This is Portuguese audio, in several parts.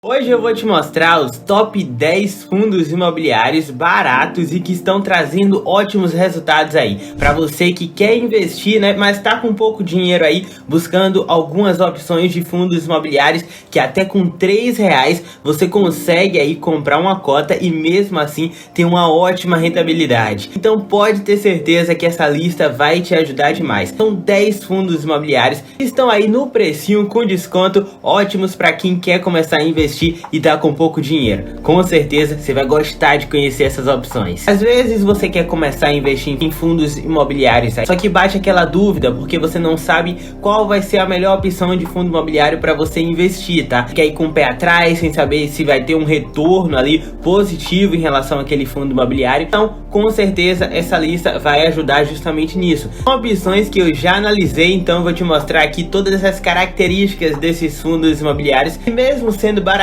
Hoje eu vou te mostrar os top 10 fundos imobiliários baratos e que estão trazendo ótimos resultados aí. Para você que quer investir, né, mas tá com pouco dinheiro aí, buscando algumas opções de fundos imobiliários que até com R$3 você consegue aí comprar uma cota e mesmo assim tem uma ótima rentabilidade. Então pode ter certeza que essa lista vai te ajudar demais. São 10 fundos imobiliários que estão aí no precinho com desconto, ótimos para quem quer começar a investir e tá com pouco dinheiro. Com certeza você vai gostar de conhecer essas opções. Às vezes você quer começar a investir em fundos imobiliários, só que bate aquela dúvida porque você não sabe qual vai ser a melhor opção de fundo imobiliário para você investir, tá? Fica aí com o pé atrás, sem saber se vai ter um retorno ali positivo em relação àquele fundo imobiliário. Então, com certeza essa lista vai ajudar justamente nisso. São opções que eu já analisei, então eu vou te mostrar aqui todas essas características desses fundos imobiliários e mesmo sendo baratinhos,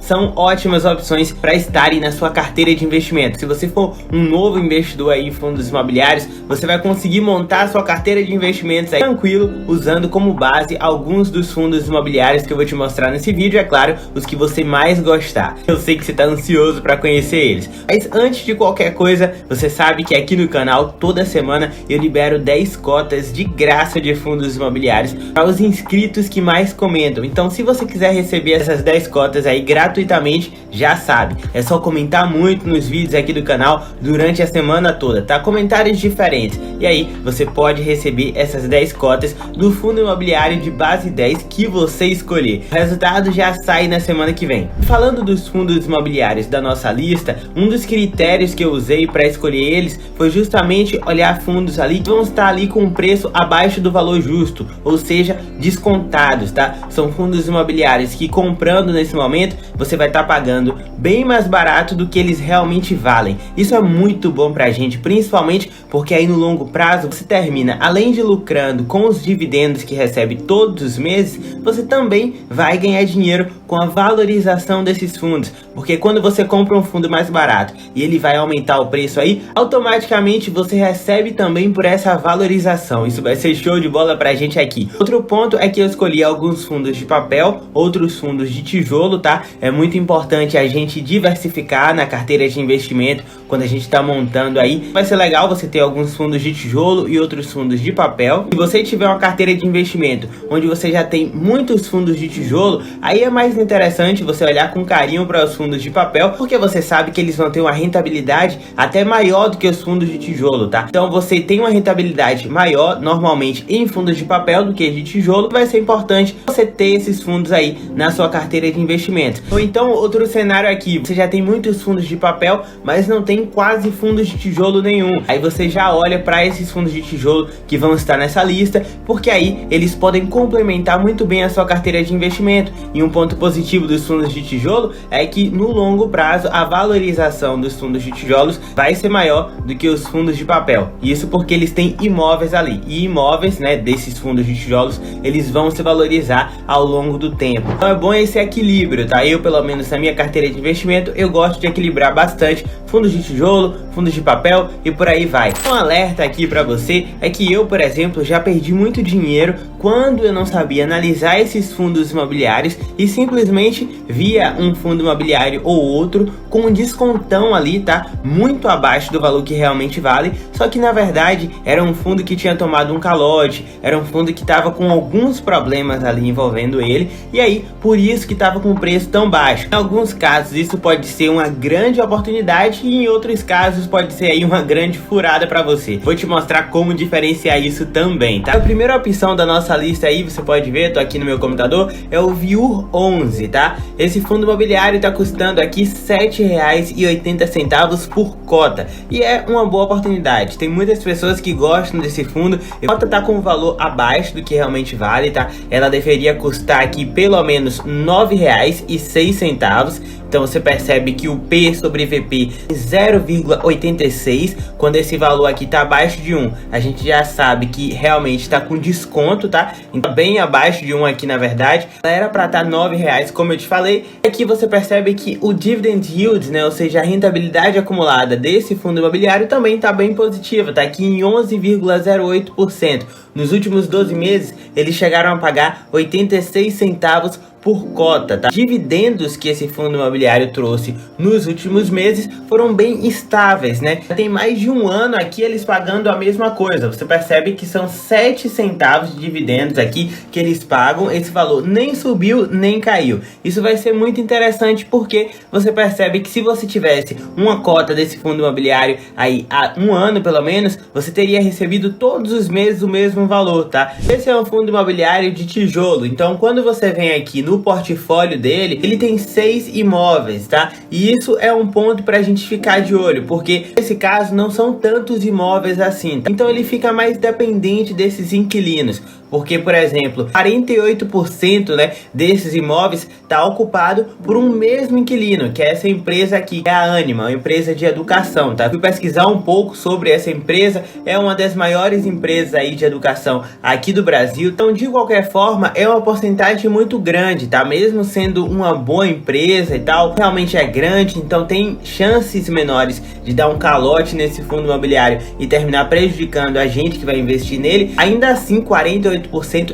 são ótimas opções para estarem na sua carteira de investimento. Se você for um novo investidor aí em fundos imobiliários, você vai conseguir montar a sua carteira de investimentos aí tranquilo, usando como base alguns dos fundos imobiliários que eu vou te mostrar nesse vídeo, é claro, os que você mais gostar. Eu sei que você está ansioso para conhecer eles. Mas antes de qualquer coisa, você sabe que aqui no canal, toda semana, eu libero 10 cotas de graça de fundos imobiliários para os inscritos que mais comentam. Então, se você quiser receber essas 10 cotas aí gratuitamente, já sabe, é só comentar muito nos vídeos aqui do canal durante a semana toda, tá? Comentários diferentes, e aí você pode receber essas 10 cotas do fundo imobiliário de base 10 que você escolher. O resultado já sai na semana que vem. Falando dos fundos imobiliários da nossa lista, um dos critérios que eu usei para escolher eles foi justamente olhar fundos ali que vão estar ali com um preço abaixo do valor justo, ou seja, descontados, tá? São fundos imobiliários que, comprando nesse momento, você vai estar pagando bem mais barato do que eles realmente valem. Isso é muito bom pra gente, principalmente porque aí no longo prazo você termina, além de lucrando com os dividendos que recebe todos os meses, você também vai ganhar dinheiro com a valorização desses fundos, porque quando você compra um fundo mais barato e ele vai aumentar o preço aí, automaticamente você recebe também por essa valorização. Isso vai ser show de bola pra gente aqui. Outro ponto é que eu escolhi alguns fundos de papel, outros fundos de tijolo, tá? É muito importante a gente diversificar na carteira de investimento quando a gente está montando aí. Vai ser legal você ter alguns fundos de tijolo e outros fundos de papel. Se você tiver uma carteira de investimento onde você já tem muitos fundos de tijolo, aí é mais interessante você olhar com carinho para os fundos de papel, porque você sabe que eles vão ter uma rentabilidade até maior do que os fundos de tijolo, tá? Então você tem uma rentabilidade maior normalmente em fundos de papel do que de tijolo. Vai ser importante você ter esses fundos aí na sua carteira de investimento. Ou então outro cenário aqui, você já tem muitos fundos de papel, mas não tem quase fundos de tijolo nenhum. Aí você já olha para esses fundos de tijolo que vão estar nessa lista, porque aí eles podem complementar muito bem a sua carteira de investimento. E um ponto positivo dos fundos de tijolo é que no longo prazo a valorização dos fundos de tijolos vai ser maior do que os fundos de papel. Isso porque eles têm imóveis ali, e imóveis, né, desses fundos de tijolos, eles vão se valorizar ao longo do tempo. Então é bom esse equilíbrio, tá? Eu, pelo menos na minha carteira de investimento, eu gosto de equilibrar bastante fundos de tijolo, fundos de papel e por aí vai. Um alerta aqui para você é que eu, por exemplo, já perdi muito dinheiro quando eu não sabia analisar esses fundos imobiliários e simplesmente via um fundo imobiliário ou outro com um descontão ali, tá? Muito abaixo do valor que realmente vale, só que na verdade era um fundo que tinha tomado um calote, era um fundo que estava com alguns problemas ali envolvendo ele, e aí por isso que estava com um preço tão baixo. Em alguns casos isso pode ser uma grande oportunidade e em outros casos pode ser aí uma grande furada para você. Vou te mostrar como diferenciar isso também, tá? A primeira opção da nossa lista aí, você pode ver, tô aqui no meu computador, é o Viur 11, tá? Esse fundo imobiliário tá custando aqui R$7,80 por cota e é uma boa oportunidade. Tem muitas pessoas que gostam desse fundo. A cota tá com um valor abaixo do que realmente vale, tá? Ela deveria custar aqui pelo menos R$9,06. Então você percebe que o P sobre VP é 0,86, quando esse valor aqui está abaixo de 1, a gente já sabe que realmente está com desconto, tá? Então bem abaixo de 1 aqui na verdade, era para estar R$9, como eu te falei. Aqui você percebe que o dividend yield, né, ou seja, a rentabilidade acumulada desse fundo imobiliário também está bem positiva, tá aqui em 11,08%. Nos últimos 12 meses, eles chegaram a pagar 86 centavos por cota, tá? Dividendos que esse fundo imobiliário trouxe nos últimos meses foram bem estáveis, né? Tem mais de um ano aqui eles pagando a mesma coisa. Você percebe que são 7 centavos de dividendos aqui que eles pagam. Esse valor nem subiu nem caiu. Isso vai ser muito interessante porque você percebe que se você tivesse uma cota desse fundo imobiliário aí há um ano pelo menos, você teria recebido todos os meses o mesmo valor, tá? Esse é um fundo imobiliário de tijolo, então quando você vem aqui no portfólio dele, ele tem 6 imóveis, tá? E isso é um ponto pra gente ficar de olho, porque nesse caso não são tantos imóveis assim, tá? Então ele fica mais dependente desses inquilinos. Porque, por exemplo, 48%, né, desses imóveis está ocupado por um mesmo inquilino, que é essa empresa aqui, que é a Ânima, uma empresa de educação, tá? Fui pesquisar um pouco sobre essa empresa, é uma das maiores empresas aí de educação aqui do Brasil. Então, de qualquer forma, é uma porcentagem muito grande, tá? Mesmo sendo uma boa empresa e tal, realmente é grande, então tem chances menores de dar um calote nesse fundo imobiliário e terminar prejudicando a gente que vai investir nele. Ainda assim, 48%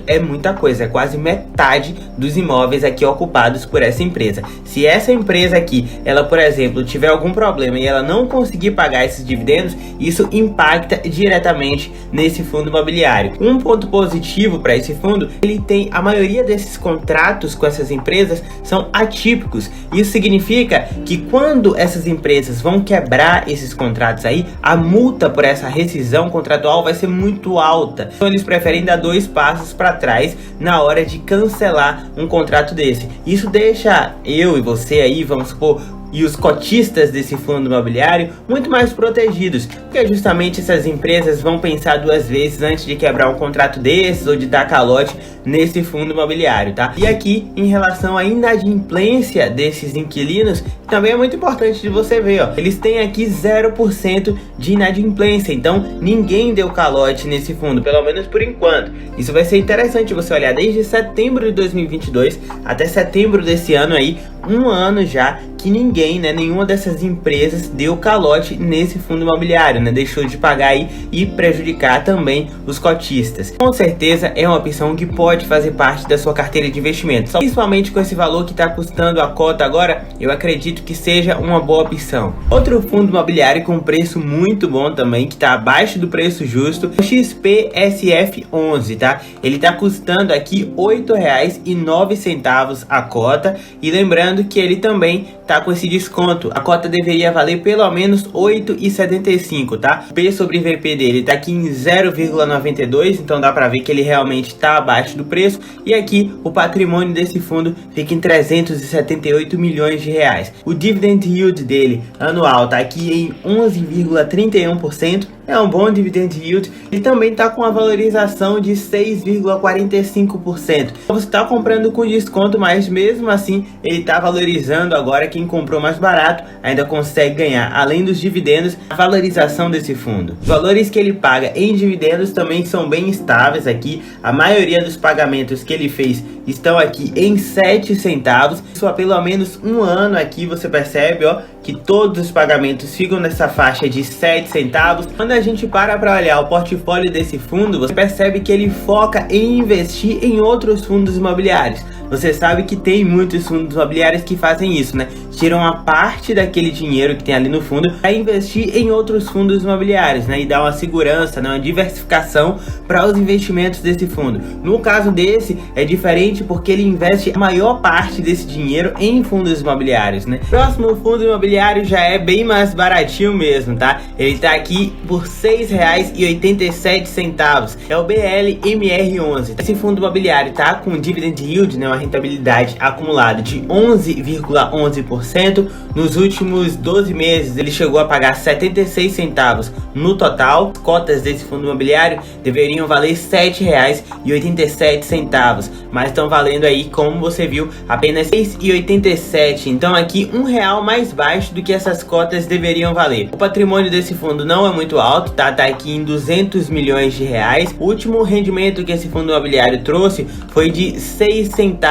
é muita coisa, é quase metade dos imóveis aqui ocupados por essa empresa. Se essa empresa aqui, ela, por exemplo, tiver algum problema e ela não conseguir pagar esses dividendos, isso impacta diretamente nesse fundo imobiliário. Um ponto positivo para esse fundo, ele tem a maioria desses contratos com essas empresas são atípicos. Isso significa que quando essas empresas vão quebrar esses contratos aí, a multa por essa rescisão contratual vai ser muito alta. Então eles preferem dar 2 passos para trás na hora de cancelar um contrato desse. Isso deixa eu e você aí, vamos supor, e os cotistas desse fundo imobiliário muito mais protegidos, porque justamente essas empresas vão pensar 2 vezes antes de quebrar um contrato desses ou de dar calote nesse fundo imobiliário, tá? E aqui, em relação à inadimplência desses inquilinos, também é muito importante de você ver, ó, eles têm aqui 0% de inadimplência, então ninguém deu calote nesse fundo, pelo menos por enquanto. Isso vai ser interessante você olhar desde setembro de 2022 até setembro desse ano aí, um ano já que ninguém, né, nenhuma dessas empresas deu calote nesse fundo imobiliário, né, deixou de pagar aí e prejudicar também os cotistas. Com certeza é uma opção que pode fazer parte da sua carteira de investimento, principalmente com esse valor que está custando a cota agora, eu acredito que seja uma boa opção. Outro fundo imobiliário com preço muito bom também, que está abaixo do preço justo, o XPSF11, tá? Ele está custando aqui R$ 8,09 a cota, e lembrando que ele também tá com esse desconto. A cota deveria valer pelo menos R$ 8,75, tá? O P sobre VP dele tá aqui em 0,92, então dá pra ver que ele realmente tá abaixo do preço. E aqui o patrimônio desse fundo fica em 378 milhões de reais. O dividend yield dele anual tá aqui em 11,31%. É um bom dividend yield. Ele também está com a valorização de 6,45%. Você está comprando com desconto, mas mesmo assim ele está valorizando agora. Quem comprou mais barato ainda consegue ganhar, além dos dividendos, a valorização desse fundo. Os valores que ele paga em dividendos também são bem estáveis aqui. A maioria dos pagamentos que ele fez estão aqui em 7 centavos. Isso há pelo menos um ano aqui você percebe, ó, que todos os pagamentos ficam nessa faixa de 7 centavos. Quando a gente para olhar o portfólio desse fundo, você percebe que ele foca em investir em outros fundos imobiliários. Você sabe que tem muitos fundos imobiliários que fazem isso, né? Tiram uma parte daquele dinheiro que tem ali no fundo para investir em outros fundos imobiliários, né? E dar uma segurança, né? Uma diversificação para os investimentos desse fundo. No caso desse, é diferente porque ele investe a maior parte desse dinheiro em fundos imobiliários, né? Próximo fundo imobiliário já é bem mais baratinho mesmo, tá? Ele tá aqui por R$ 6,87. É o BLMR11. Esse fundo imobiliário tá com dividend yield, né? Uma rentabilidade acumulada de 11,11%. Nos últimos 12 meses ele chegou a pagar 76 centavos no total. Cotas desse fundo imobiliário deveriam valer R$ 7,87, mas estão valendo aí, como você viu, apenas R$ 6,87. Então aqui R$ 1 mais baixo do que essas cotas deveriam valer. O patrimônio desse fundo não é muito alto, tá aqui em 200 milhões de reais. O último rendimento que esse fundo imobiliário trouxe foi de 6 centavos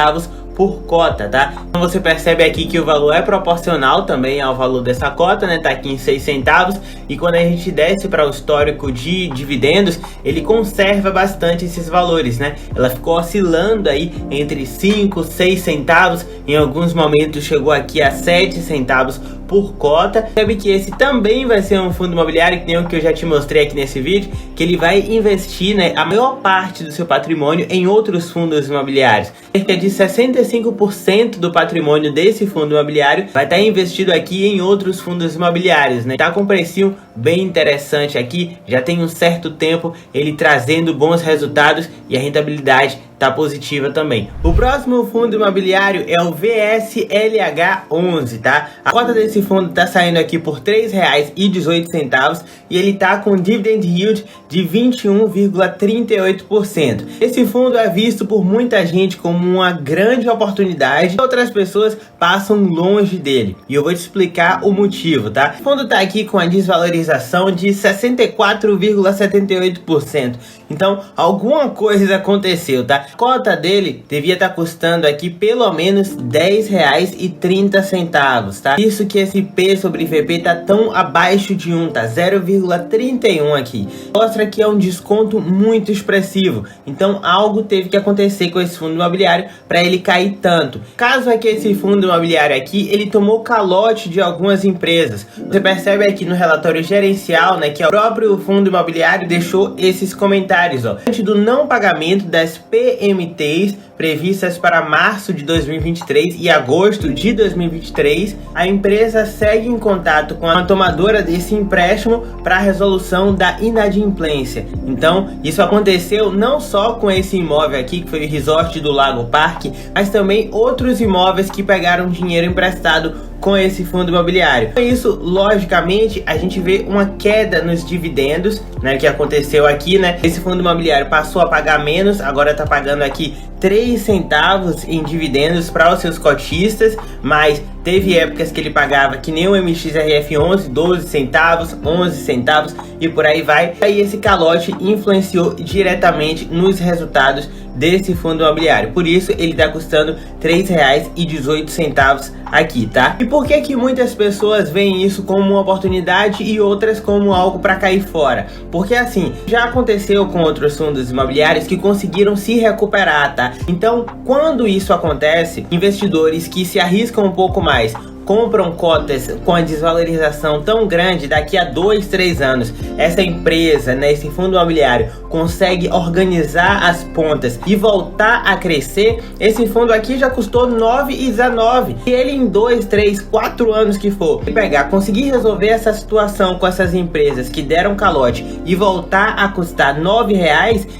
por cota, tá? Então você percebe aqui que o valor é proporcional também ao valor dessa cota, né? Tá aqui em 6 centavos, e quando a gente desce para o histórico de dividendos, ele conserva bastante esses valores, né? Ela ficou oscilando aí entre 5, 6 centavos, em alguns momentos chegou aqui a 7 centavos por cota. Percebe que esse também vai ser um fundo imobiliário, que nem o que eu já te mostrei aqui nesse vídeo, que ele vai investir, né, a maior parte do seu patrimônio em outros fundos imobiliários. Cerca de 65% do patrimônio desse fundo imobiliário vai estar investido aqui em outros fundos imobiliários, né? Tá com um precinho bem interessante aqui, já tem um certo tempo ele trazendo bons resultados e a rentabilidade tá positiva também. O próximo fundo imobiliário é o VSLH11, tá? A cota desse fundo tá saindo aqui por R$ 3,18 e ele tá com dividend yield de 21,38%. Esse fundo é visto por muita gente como uma grande oportunidade, outras pessoas passam longe dele. E eu vou te explicar o motivo, tá? O fundo tá aqui com a desvalorização de 64,78%. Então, alguma coisa aconteceu, tá? A cota dele devia estar custando aqui pelo menos R$ 10,30, tá? Isso que esse P sobre VP tá tão abaixo de 1, tá? 0,31 aqui. Mostra que é um desconto muito expressivo. Então, algo teve que acontecer com esse fundo imobiliário para ele cair tanto. Caso é que esse fundo imobiliário aqui, ele tomou calote de algumas empresas. Você percebe aqui no relatório gerencial, né, que o próprio fundo imobiliário deixou esses comentários. Diante do não pagamento das PMTs previstas para março de 2023 e agosto de 2023, a empresa segue em contato com a tomadora desse empréstimo para a resolução da inadimplência. Então, isso aconteceu não só com esse imóvel aqui, que foi o resort do Lago Parque, mas também outros imóveis que pegaram dinheiro emprestado com esse fundo imobiliário. Com isso, logicamente, a gente vê uma queda nos dividendos, né, que aconteceu aqui, né? Esse fundo imobiliário passou a pagar menos, agora está pagando aqui 3 centavos em dividendos para os seus cotistas, mas teve épocas que ele pagava que nem o MXRF11, 12 centavos, 11 centavos e por aí vai. Aí esse calote influenciou diretamente nos resultados desse fundo imobiliário. Por isso ele está custando R$ 3,18 aqui, tá? E por que que muitas pessoas veem isso como uma oportunidade e outras como algo para cair fora? Porque assim, já aconteceu com outros fundos imobiliários que conseguiram se recuperar, tá? Então, quando isso acontece, investidores que se arriscam um pouco mais compram cotas com a desvalorização tão grande, daqui a 2, 3 anos, essa empresa, né, esse fundo imobiliário consegue organizar as pontas e voltar a crescer. Esse fundo aqui já custou 9,19 e ele em 2, 3, 4 anos que for conseguir resolver essa situação com essas empresas que deram calote e voltar a custar R$ 9,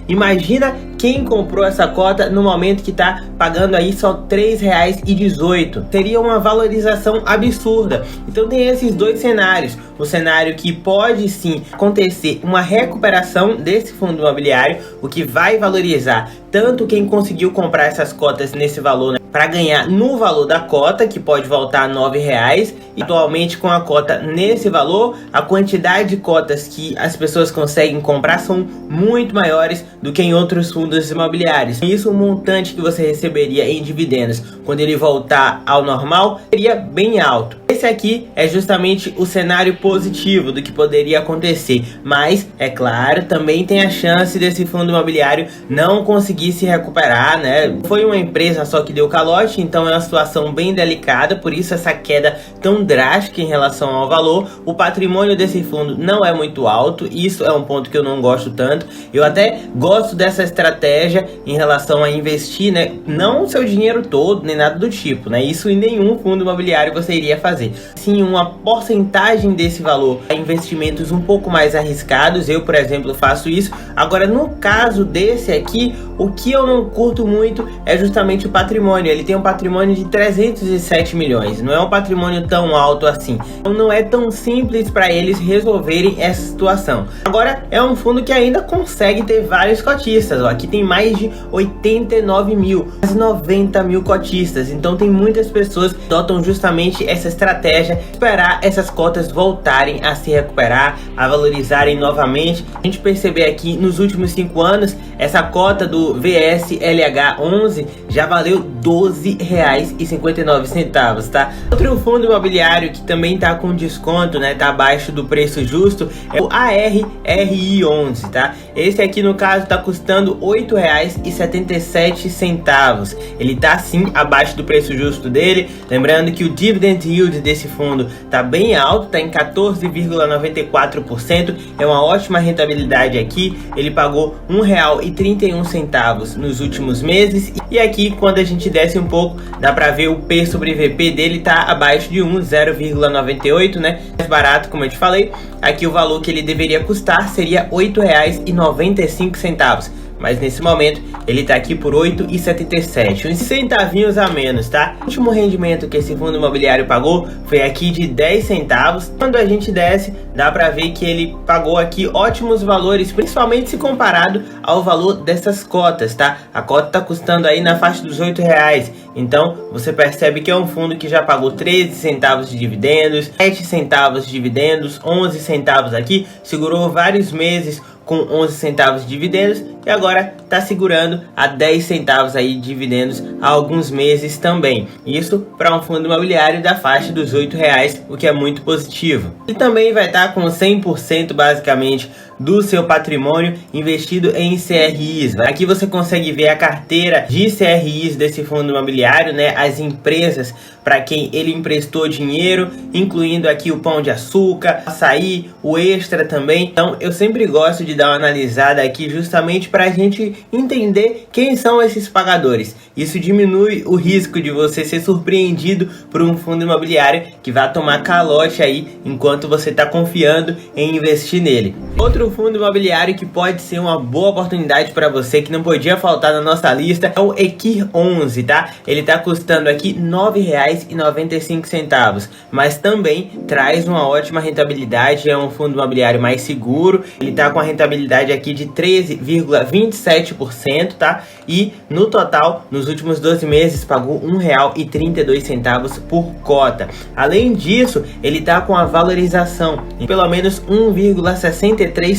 imagina quem comprou essa cota no momento que está pagando aí só R$ 3,18. Seria uma valorização absurda. Então tem esses dois cenários. O cenário que pode sim acontecer uma recuperação desse fundo imobiliário, o que vai valorizar tanto quem conseguiu comprar essas cotas nesse valor, né, para ganhar no valor da cota, que pode voltar a R$ 9. E atualmente com a cota nesse valor, a quantidade de cotas que as pessoas conseguem comprar são muito maiores do que em outros fundos imobiliários. Isso, o montante que você receberia em dividendos quando ele voltar ao normal seria bem alto. Esse aqui é justamente o cenário positivo do que poderia acontecer, mas é claro, também tem a chance desse fundo imobiliário não conseguir se recuperar, né? Foi uma empresa só que deu calote, então é uma situação bem delicada, por isso essa queda tão drástica em relação ao valor. O patrimônio desse fundo não é muito alto, isso é um ponto que eu não gosto tanto. Eu até gosto dessa estratégia em relação a investir, né, não o seu dinheiro todo, nem nada do tipo, né? Isso em nenhum fundo imobiliário você iria fazer. Sim, uma porcentagem desse valor a investimentos um pouco mais arriscados. Eu, por exemplo, faço isso. Agora, no caso desse aqui, o que eu não curto muito é justamente o patrimônio. Ele tem um patrimônio de 307 milhões. Não é um patrimônio tão alto assim. Então não é tão simples para eles resolverem essa situação. Agora, é um fundo que ainda consegue ter vários cotistas. Ó, aqui tem mais de 89 mil, quase 90 mil cotistas. Então tem muitas pessoas que adotam justamente essa estratégia, esperar essas cotas voltarem a se recuperar, a valorizarem novamente. A gente perceber aqui nos últimos 5 anos, essa cota do VSLH11 já valeu R$12,59, tá? Outro fundo imobiliário que também tá com desconto, né, tá abaixo do preço justo, é o ARRI11, tá? Esse aqui no caso tá custando R$8,77. Ele tá sim abaixo do preço justo dele, lembrando que o dividend yield desse fundo tá bem alto, tá em 14,94%, é uma ótima rentabilidade aqui. Ele pagou R$1,31 nos últimos meses, e aqui quando a gente desce um pouco, dá pra ver o P sobre VP dele tá abaixo de 0,98, né? Mais barato, como eu te falei. Aqui o valor que ele deveria custar seria R$8,95, mas nesse momento ele tá aqui por R$8,77, uns centavinhos a menos, tá? O último rendimento que esse fundo imobiliário pagou foi aqui de 10 centavos. Quando a gente desce, dá pra ver que ele pagou aqui ótimos valores, principalmente se comparado ao valor dessas cotas, tá? A cota tá custando aí na faixa dos R$8, então você percebe que é um fundo que já pagou 13 centavos de dividendos, 7 centavos de dividendos, 11 centavos aqui, segurou vários meses com 11 centavos de dividendos e agora está segurando a 10 centavos aí de dividendos há alguns meses também. Isso para um fundo imobiliário da faixa dos R$8, o que é muito positivo. E também vai estar com 100% basicamente do seu patrimônio investido em CRIs. Aqui você consegue ver a carteira de CRIs desse fundo imobiliário, né? As empresas para quem ele emprestou dinheiro, incluindo aqui o Pão de Açúcar, Açaí, o Extra também. Então eu sempre gosto de dar uma analisada aqui justamente para a gente entender quem são esses pagadores. Isso diminui o risco de você ser surpreendido por um fundo imobiliário que vai tomar calote aí enquanto você está confiando em investir nele. Outro fundo imobiliário que pode ser uma boa oportunidade para você, que não podia faltar na nossa lista, é o EQIR11, tá? Ele tá custando aqui R$9,95, mas também traz uma ótima rentabilidade, é um fundo imobiliário mais seguro. Ele tá com a rentabilidade aqui de 13,27%, tá? E no total, nos últimos 12 meses, pagou R$1,32 por cota. Além disso, ele tá com a valorização em pelo menos 1,63%.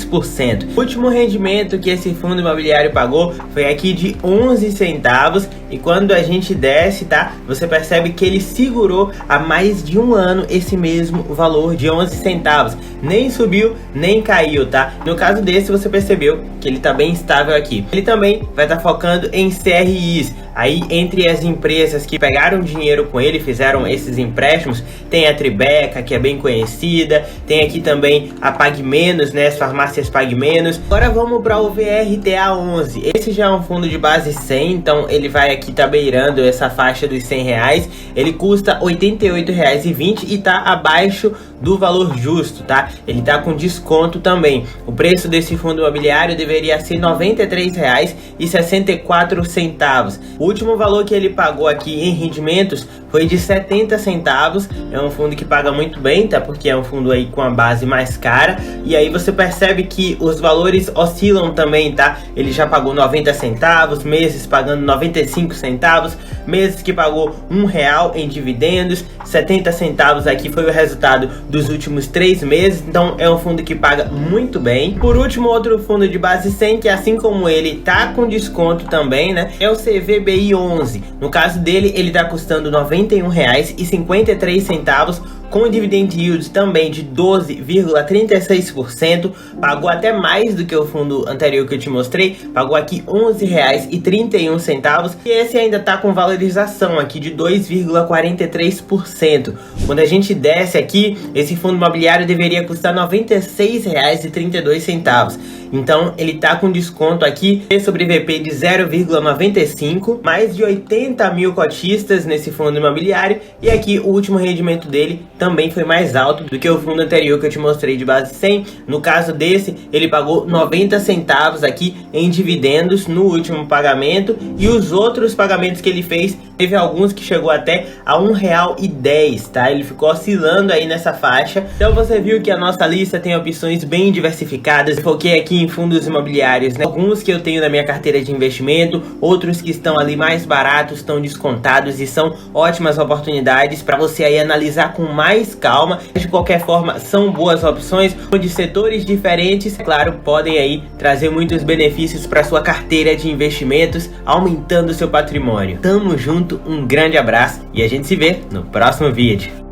O último rendimento que esse fundo imobiliário pagou foi aqui de 11 centavos, e quando a gente desce, tá, você percebe que ele segurou há mais de um ano esse mesmo valor de 11 centavos, nem subiu nem caiu, tá? No caso desse você percebeu que ele tá bem estável aqui. Ele também vai estar focando em CRIs. Aí entre as empresas que pegaram dinheiro com ele, fizeram esses empréstimos, tem a Tribeca, que é bem conhecida, tem aqui também a Pague Menos, né, as farmácias Pague Menos. Agora vamos para o VRTA11. Esse já é um fundo de base 100, então ele vai aqui tá beirando essa faixa dos R$100. Ele custa R$88,20 e tá abaixo do valor justo, tá? Ele tá com desconto também. O preço desse fundo imobiliário deveria ser R$93,64. O último valor que ele pagou aqui em rendimentos foi de 70 centavos. É um fundo que paga muito bem, tá? Porque é um fundo aí com a base mais cara. E aí você percebe que os valores oscilam também, tá? Ele já pagou 90 centavos, meses pagando 95 centavos, meses que pagou R$1 em dividendos, 70 centavos aqui foi o resultado dos últimos 3 meses. Então é um fundo que paga muito bem. Por último, outro fundo de base 100 que, assim como ele, tá com desconto também, né? É o CVBI11. No caso dele, ele tá custando R$91,53, com dividend yield também de 12,36%, pagou até mais do que o fundo anterior que eu te mostrei, pagou aqui R$11,31, e esse ainda tá com valorização aqui de 2,43%. Quando a gente desce aqui, esse fundo imobiliário deveria custar R$96,32. Então ele tá com desconto aqui, P sobre VP de 0,95, mais de 80 mil cotistas nesse fundo imobiliário, e aqui o último rendimento dele também foi mais alto do que o fundo anterior que eu te mostrei de base 100. No caso desse, ele pagou 90 centavos aqui em dividendos no último pagamento, e os outros pagamentos que ele fez, teve alguns que chegou até a R$1,10, tá? Ele ficou oscilando aí nessa faixa. Então você viu que a nossa lista tem opções bem diversificadas. Eu foquei aqui em fundos imobiliários, né? Alguns que eu tenho na minha carteira de investimento, outros que estão ali mais baratos, estão descontados, e são ótimas oportunidades para você aí analisar com mais calma. De qualquer forma, são boas opções de setores diferentes, claro, podem aí trazer muitos benefícios para sua carteira de investimentos, aumentando seu patrimônio. Tamo junto junto, um grande abraço e a gente se vê no próximo vídeo.